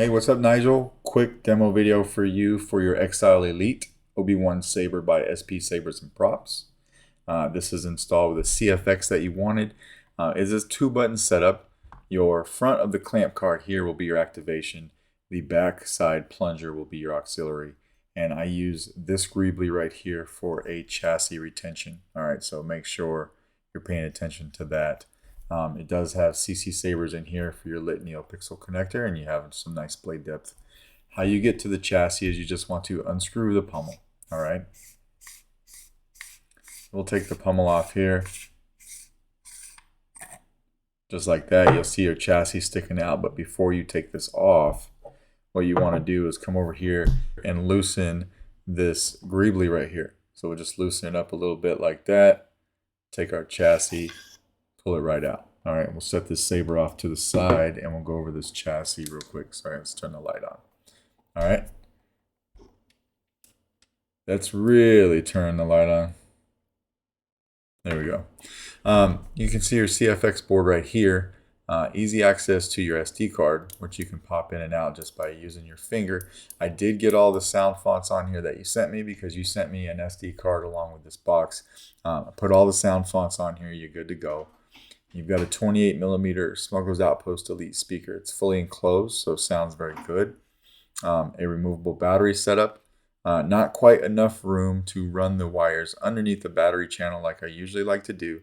Hey, what's up, Nigel? Quick demo video for you for your Exile Elite Obiwan Saber by SP Sabers and Props. This is installed with a CFX that you wanted. It's a 2-button setup. Your front of the clamp card here will be your activation. The back side plunger will be your auxiliary. And I use this greebly right here for a chassis retention. All right, so make sure you're paying attention to that. It does have CC Sabers in here for your lit NeoPixel connector, and you have some nice blade depth. How you get to the chassis is you just want to unscrew the pommel. All right. We'll take the pommel off here. Just like that, you'll see your chassis sticking out. But before you take this off, what you want to do is come over here and loosen this greebly right here. So we'll just loosen it up a little bit like that. Take our chassis, pull it right out. All right, we'll set this saber off to the side and we'll go over this chassis real quick. Sorry, let's turn the light on. All right. Let's really turn the light on. There we go. You can see your CFX board right here. Easy access to your SD card, which you can pop in and out just by using your finger. I did get all the sound fonts on here that you sent me because you sent me an SD card along with this box. I put all the sound fonts on here. You're good to go. You've got a 28mm Smuggler's Outpost Elite speaker. It's fully enclosed, so sounds very good. A removable battery setup. Not quite enough room to run the wires underneath the battery channel like I usually like to do.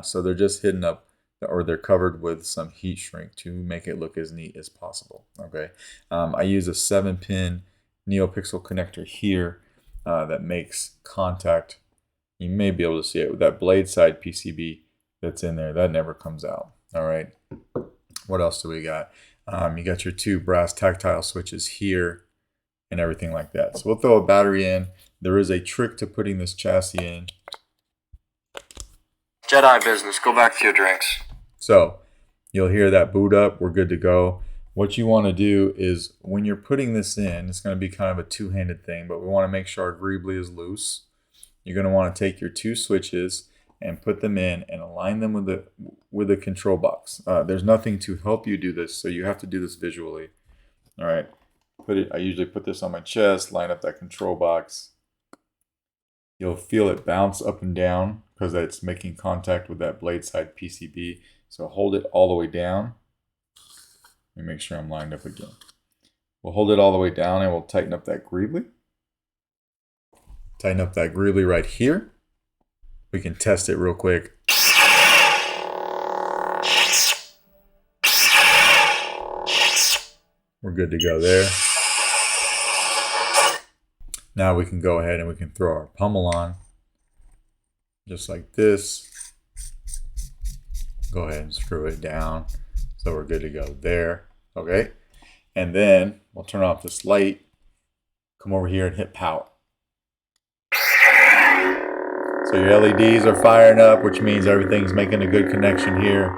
So they're just hidden up, or they're covered with some heat shrink to make it look as neat as possible. Okay. I use a 7-pin NeoPixel connector here that makes contact. You may be able to see it with that blade side PCB that's in there. That never comes out. All right. What else do we got? You got your 2 brass tactile switches here and everything like that. So we'll throw a battery in. There is a trick to putting this chassis in. Jedi business. Go back to your drinks. So you'll hear that boot up. We're good to go. What you want to do is when you're putting this in, it's going to be kind of a two-handed thing, but we want to make sure our greebly is loose. You're going to want to take your 2 switches and put them in and align them with the control box. There's nothing to help you do this, so you have to do this visually. All right. I usually put this on my chest, line up that control box. You'll feel it bounce up and down because it's making contact with that blade side PCB. So hold it all the way down. Let me make sure I'm lined up again. We'll hold it all the way down and we'll tighten up that greebly. Tighten up that greebly right here. We can test it real quick. We're good to go there. Now we can go ahead and we can throw our pommel on. Just like this. Go ahead and screw it down. So we're good to go there. Okay. And then we'll turn off this light. Come over here and hit power. So your LEDs are firing up, which means everything's making a good connection here.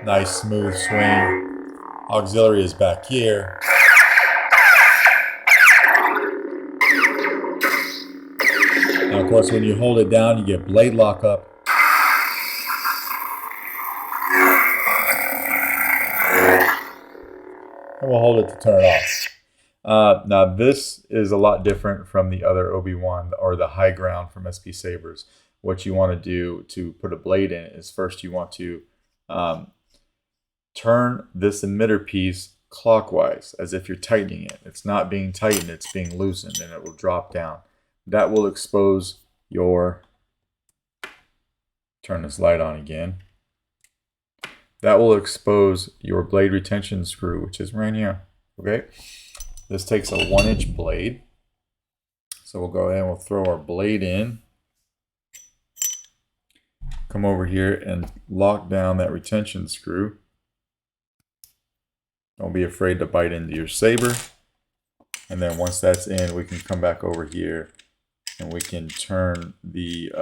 Nice smooth swing. Auxiliary is back here. Now, of course, when you hold it down, you get blade lock up. And we'll hold it to turn it off. Now, this is a lot different from the other Obi-Wan or the high ground from SP Sabers. What you want to do to put a blade in is first you want to turn this emitter piece clockwise as if you're tightening it. It's not being tightened, it's being loosened, and it will drop down. That will expose your, turn this light on again. That will expose your blade retention screw, which is right here. Okay. This takes a 1-inch blade. So we'll go ahead and we'll throw our blade in. Come over here and lock down that retention screw. Don't be afraid to bite into your saber. And then once that's in, we can come back over here and we can turn the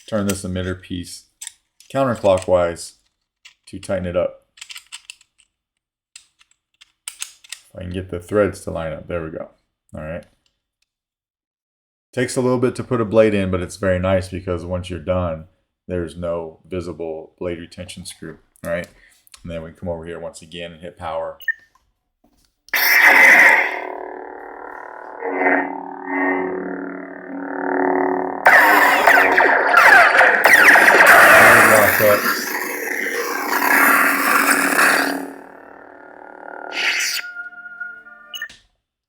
turn this emitter piece counterclockwise to tighten it up. I can get the threads to line up. There we go. All right. Takes a little bit to put a blade in, but it's very nice because once you're done, there's no visible blade retention screw. All right, and then we come over here once again and hit power. Lock up.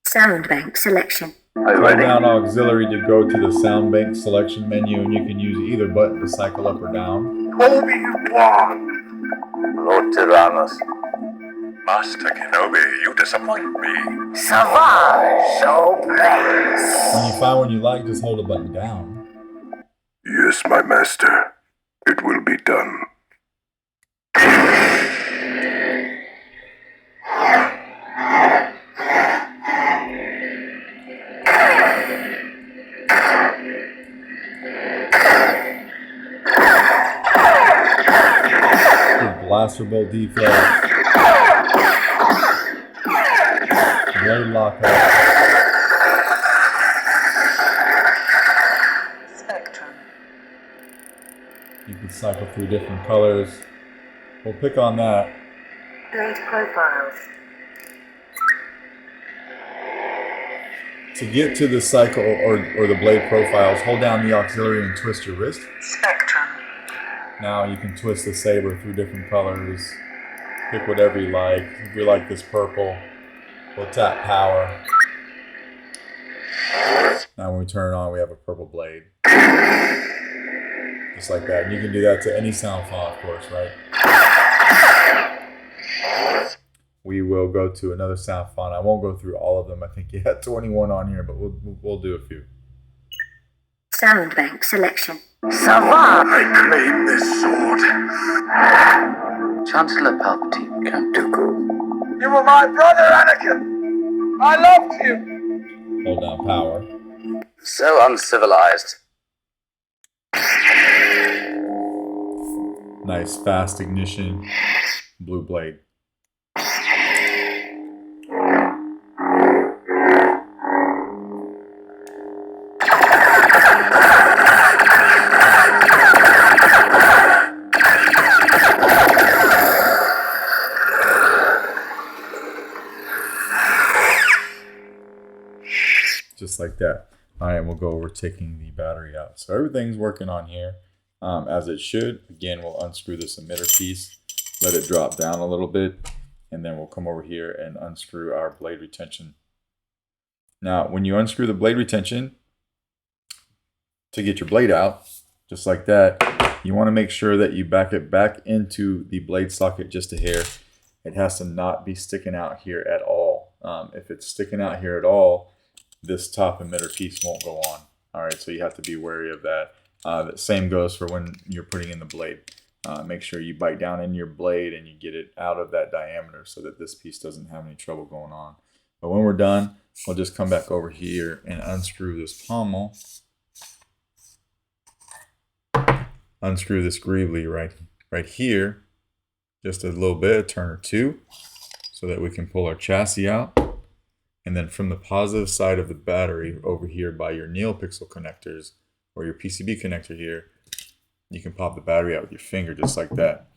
Sound bank selection. Hold down auxiliary to go to the sound bank selection menu, and you can use either button to cycle up or down. Obiwan! Lord Tyrannus. Master Kenobi, you disappoint me. Savage Sabers. When you find one you like, just hold the button down. Yes, my master. It will be done. Blaster bolt deflex. Blade lockup. Spectrum. You can cycle through different colors. We'll pick on that. Blade profiles. To get to the cycle or the blade profiles, hold down the auxiliary and twist your wrist. Spectrum. Now you can twist the saber through different colors. Pick whatever you like. If you like this purple, we'll tap power. Now when we turn it on, we have a purple blade. Just like that. And you can do that to any sound file, of course, right? We will go to another sound font. I won't go through all of them. I think you had 21 on here, but we'll do a few. Sound bank selection. Savage! I claim this sword. Chancellor Palpatine, Count Dooku. You were my brother, Anakin. I loved you. Hold down power. So uncivilized. Nice fast ignition. Blue blade. Just like that. All right, we'll go over taking the battery out. So everything's working on here as it should. Again, we'll unscrew this emitter piece, let it drop down a little bit, and then we'll come over here and unscrew our blade retention. Now, when you unscrew the blade retention to get your blade out, just like that, you want to make sure that you back it back into the blade socket just a hair. It has to not be sticking out here at all. If it's sticking out here at all, this top emitter piece won't go on. All right, so you have to be wary of that. The same goes for when you're putting in the blade. Make sure you bite down in your blade and you get it out of that diameter so that this piece doesn't have any trouble going on. But when we're done, we'll just come back over here and unscrew this pommel. Unscrew this greavely right here, just a little bit, a turn or two, so that we can pull our chassis out. And then from the positive side of the battery over here by your NeoPixel connectors or your PCB connector here, you can pop the battery out with your finger just like that.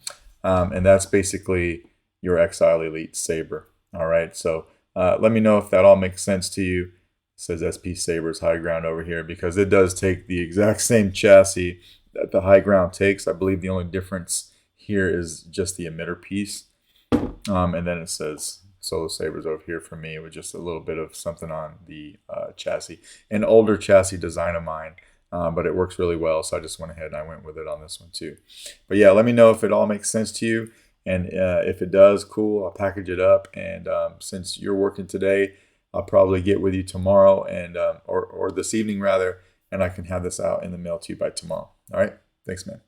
And that's basically your Exile Elite Saber. All right, so let me know if that all makes sense to you. It says SP Sabers High Ground over here because it does take the exact same chassis that the High Ground takes. I believe the only difference here is just the emitter piece. And then it says Solo Sabers over here for me with just a little bit of something on the chassis. An older chassis design of mine, but it works really well, so I just went ahead and I went with it on this one too. But yeah, let me know if it all makes sense to you, and if it does, cool, I'll package it up, and since you're working today, I'll probably get with you tomorrow, and or this evening rather, and I can have this out in the mail to you by tomorrow. All right, thanks, man.